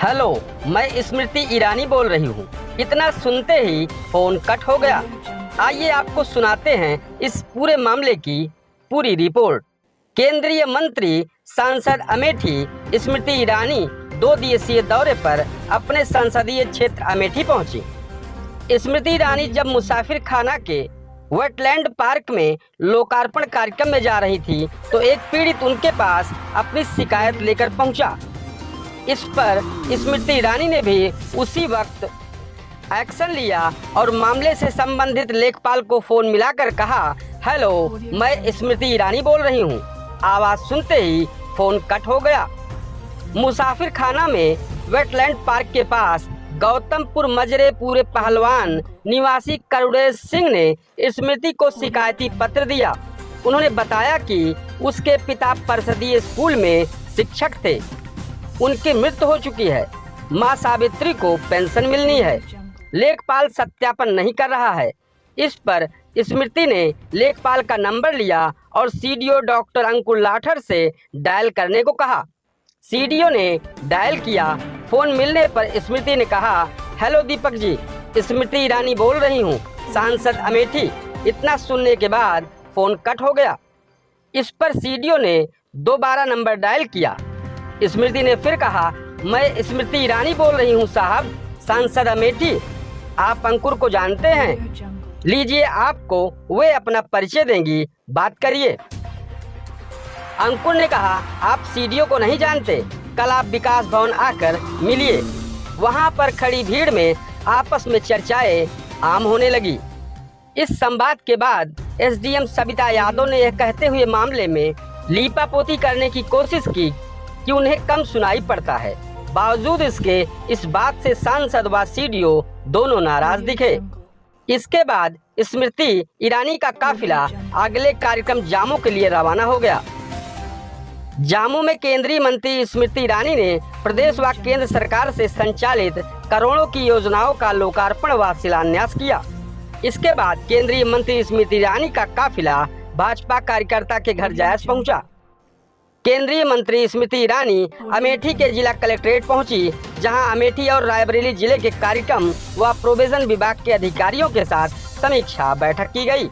Hello, मैं स्मृति ईरानी बोल रही हूँ। इतना सुनते ही फोन कट हो गया। आइए आपको सुनाते हैं इस पूरे मामले की पूरी रिपोर्ट। केंद्रीय मंत्री सांसद अमेठी स्मृति ईरानी 2 दिवसीय दौरे पर अपने संसदीय क्षेत्र अमेठी पहुंची। स्मृति ईरानी जब मुसाफिर खाना के वेटलैंड पार्क में लोकार्पण कार्यक्रम में जा रही थी तो एक पीड़ित उनके पास अपनी शिकायत लेकर पहुंचा। इस पर स्मृति ईरानी ने भी उसी वक्त एक्शन लिया और मामले से संबंधित लेखपाल को फोन मिलाकर कहा, हेलो, मैं स्मृति ईरानी बोल रही हूँ। आवाज़ सुनते ही फोन कट हो गया। मुसाफिर खाना में वेटलैंड पार्क के पास गौतमपुर मजरे पूरे पहलवान निवासी करुणेश सिंह ने स्मृति को शिकायती पत्र दिया। उन्होंने बताया कि उसके पिता परिषदीय स्कूल में शिक्षक थे, उनकी मृत्यु हो चुकी है, मां सावित्री को पेंशन मिलनी है। लेखपाल सत्यापन नहीं कर रहा है। इस पर स्मृति ने लेखपाल का नंबर लिया और सीडीओ डॉक्टर अंकुर लाठर से डायल करने को कहा। सीडीओ ने डायल किया। फोन मिलने पर स्मृति ने कहा, हेलो दीपक जी, स्मृति ईरानी बोल रही हूँ, सांसद अमेठी। इतना सुनने के बाद फोन कट हो गया। इस पर सीडीओ ने दोबारा नंबर डायल किया। स्मृति ने फिर कहा, मैं स्मृति ईरानी बोल रही हूँ साहब, सांसद अमेठी। आप अंकुर को जानते हैं? लीजिए, आपको वे अपना परिचय देंगी, बात करिए। अंकुर ने कहा, आप सीडीओ को नहीं जानते, कल आप विकास भवन आकर मिलिए। वहां पर खड़ी भीड़ में आपस में चर्चाएं आम होने लगी। इस संवाद के बाद एसडीएम सविता यादव ने यह कहते हुए मामले में लीपापोती करने की कोशिश की कि उन्हें कम सुनाई पड़ता है। बावजूद इसके इस बात से सांसद व सीडीओ दोनों नाराज दिखे। इसके बाद स्मृति ईरानी का काफिला अगले कार्यक्रम जामू के लिए रवाना हो गया। जामू में केंद्रीय मंत्री स्मृति ईरानी ने प्रदेश व केंद्र सरकार से संचालित करोड़ों की योजनाओं का लोकार्पण व शिलान्यास किया। इसके बाद केंद्रीय मंत्री स्मृति ईरानी का काफिला भाजपा कार्यकर्ता के घर जायस पहुंचा। केंद्रीय मंत्री स्मृति ईरानी अमेठी के जिला कलेक्ट्रेट पहुंची, जहां अमेठी और रायबरेली जिले के कार्यक्रम व प्रोविजन विभाग के अधिकारियों के साथ समीक्षा बैठक की गई।